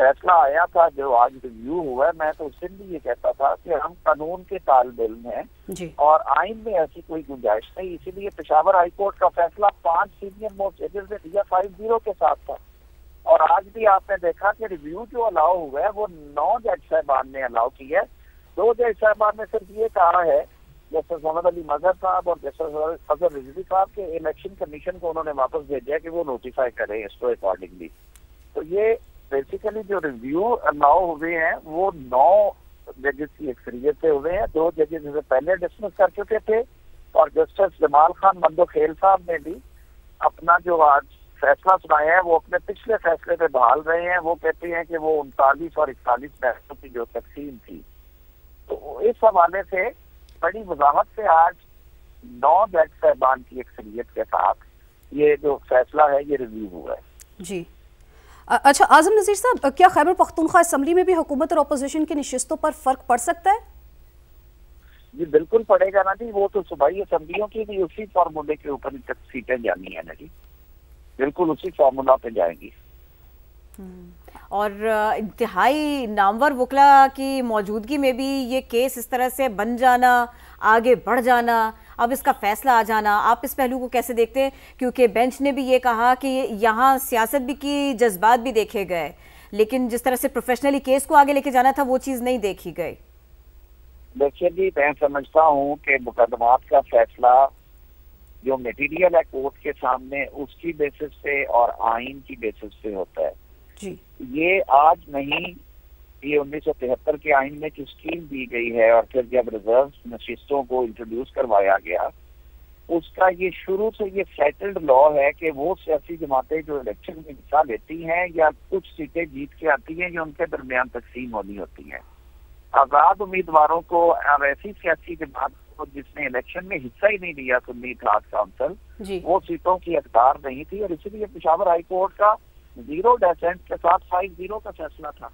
فیصلہ آیا تھا جو آج ریویو ہوا ہے، میں تو اس دن بھی یہ کہتا تھا کہ ہم قانون کے طالب علم ہیں جی اور آئین میں ایسی کوئی گنجائش نہیں، اسی لیے پشاور ہائی کورٹ کا فیصلہ 5 سینئر موسٹ ججز نے دیا 5-0 کے ساتھ تھا. اور آج بھی آپ نے دیکھا کہ ریویو جو الاؤ ہوا ہے وہ 9 جج صاحبان نے الاؤ کیا ہے. 2 جج صاحبان نے صرف یہ کہا ہے، جسٹس محمد علی مظہر صاحب اور جسٹس اظہر رضوی صاحب کے الیکشن کمیشن کو انہوں نے واپس بھیجا ہے کہ وہ نوٹیفائی کرے اس کو اکارڈنگلی. تو یہ بیسیکلی جو ریویو الاؤ ہوئے ہیں وہ 9 ججز کی اکثریت سے ہوئے ہیں. 2 ججز اسے پہلے ڈسمس کر چکے تھے اور جسٹس جمال خان مندو خیل صاحب نے بھی اپنا جو آج فیصلہ سنایا ہے وہ اپنے پچھلے فیصلے پہ بحال رہے ہیں. وہ کہتے ہیں کہ وہ 39 اور 41 پیسوں کی جو تقسیم تھی، تو اس حوالے سے بڑی وضاحت سے آج 9 جج صاحبان کی اکثریت کے ساتھ یہ جو فیصلہ ہے یہ ریویو ہوا ہے. جی اچھا اعظم نذیر صاحب، کیا خیبر پختونخوا اسمبلی میں بھی حکومت اور اپوزیشن کی نشستوں پر فرق پڑ سکتا ہے؟ جی بالکل پڑے گا نا جی. وہ تو صوبائی اسمبلیوں کی بھی اسی فارمولے کے اوپر سیٹیں جانی ہیں نا جی، بالکل اسی فارمولا پہ جائیں گی. اور انتہائی نامور وکلا کی موجودگی میں بھی یہ کیس اس طرح سے بن جانا، آگے بڑھ جانا، اب اس کا فیصلہ آ جانا، آپ اس پہلو کو کیسے دیکھتے ہیں؟ کیونکہ بینچ نے بھی یہ کہا کہ یہاں سیاست بھی کی، جذبات بھی دیکھے گئے، لیکن جس طرح سے پروفیشنلی کیس کو آگے لے کے جانا تھا وہ چیز نہیں دیکھی گئی. دیکھیے جی، میں سمجھتا ہوں کہ مقدمات کا فیصلہ جو میٹیریل ہے کورٹ کے سامنے اس کی بیسس پہ اور آئین کی بیسس پہ ہوتا ہے. جی یہ آج نہیں، یہ 1973 کے آئین میں جو اسکیم دی گئی ہے اور پھر جب ریزرو نشستوں کو انٹروڈیوس کروایا گیا، اس کا یہ شروع سے یہ سیٹلڈ لا ہے کہ وہ سیاسی جماعتیں جو الیکشن میں حصہ لیتی ہیں یا کچھ سیٹیں جیت کے آتی ہیں یہ ان کے درمیان تقسیم ہونی ہوتی ہیں. آزاد امیدواروں کو اور ایسی سیاسی جماعت کو جس نے الیکشن میں حصہ ہی نہیں لیا سنی اتحاد کونسل، جی وہ سیٹوں کی حقدار نہیں تھی، اور اسی لیے پشاور ہائی کورٹ کا 0 ڈیسنٹ کے ساتھ 5-0 کا فیصلہ تھا.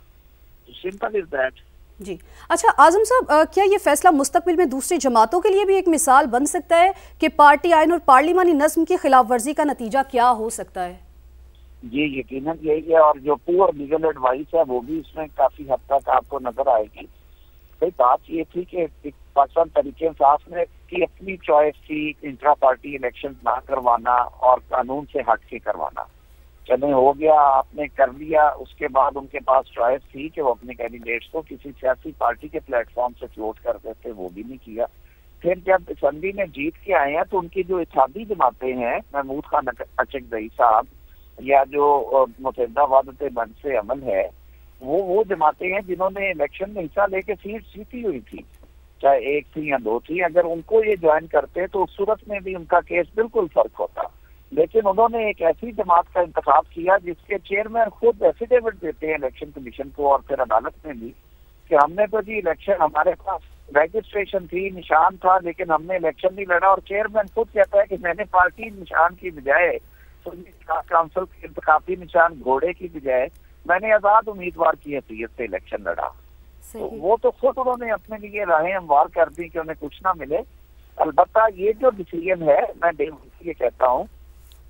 Simple is that. جی اچھا اعظم صاحب، کیا یہ فیصلہ مستقبل میں دوسری جماعتوں کے لیے بھی ایک مثال بن سکتا ہے کہ پارٹی آئین اور پارلیمانی نظم کی خلاف ورزی کا نتیجہ کیا ہو سکتا ہے؟ جی یقیناً یہی ہے، اور جو پور لیگل ایڈوائس ہے وہ بھی اس میں کافی حد تک آپ کو نظر آئے گی. بات یہ تھی کہ پاکستان تحریک انصاف نے کی اپنی چوائس تھی انٹرا پارٹی الیکشن نہ کروانا اور قانون سے ہٹ کے کروانا. چلیں ہو گیا، آپ نے کر لیا، اس کے بعد ان کے پاس چوائس تھی کہ وہ اپنے کینڈیڈیٹس کو کسی سیاسی پارٹی کے پلیٹ فارم سے فلوٹ کر دیتے، وہ بھی نہیں کیا. پھر جب اسمبلی میں جیت کے آئے ہیں تو ان کی جو اتحادی جماعتیں ہیں، محمود خان اچکزئی صاحب یا جو متحدہ وحدت منص عمل ہے، وہ جماعتیں ہیں جنہوں نے الیکشن میں حصہ لے کے سیٹ جیتی ہوئی تھی، چاہے 1 تھی یا 2 تھی. اگر ان کو یہ جوائن کرتے تو اس صورت میں بھی ان کا کیس بالکل فرق ہوتا. لیکن انہوں نے ایک ایسی جماعت کا انتخاب کیا جس کے چیئرمین خود ایفیڈیوٹ دیتے ہیں الیکشن کمیشن کو اور پھر عدالت میں بھی کہ ہم نے تو جی الیکشن، ہمارے پاس رجسٹریشن تھی، نشان تھا، لیکن ہم نے الیکشن نہیں لڑا. اور چیئرمین خود کہتا ہے کہ میں نے پارٹی نشان کی بجائے کونسل کے انتخابی نشان گھوڑے کی بجائے میں نے آزاد امیدوار کی حیثیت سے الیکشن لڑا. تو وہ تو خود انہوں نے اپنے لیے راہیں ہموار کر دی کہ انہیں کچھ نہ ملے. البتہ یہ جو ڈیسیژن ہے، میں یہ کہتا ہوں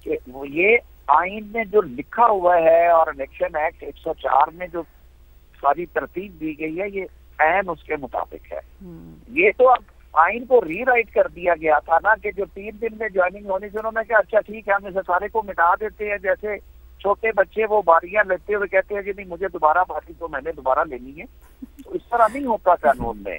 کہ وہ یہ آئین میں جو لکھا ہوا ہے اور الیکشن ایکٹ 104 میں جو ساری ترتیب دی گئی ہے یہ عین اس کے مطابق ہے. یہ تو اب آئین کو ری رائٹ کر دیا گیا تھا نا کہ جو 3 دن میں جوائننگ ہونی تھی، انہوں نے کہا اچھا ٹھیک ہے ہم اسے سارے کو مٹا دیتے ہیں. جیسے چھوٹے بچے وہ باریاں لیتے ہوئے کہتے ہیں کہ نہیں مجھے دوبارہ باری تو میں نے دوبارہ لینی ہے. تو اس طرح نہیں ہوتا قانون میں.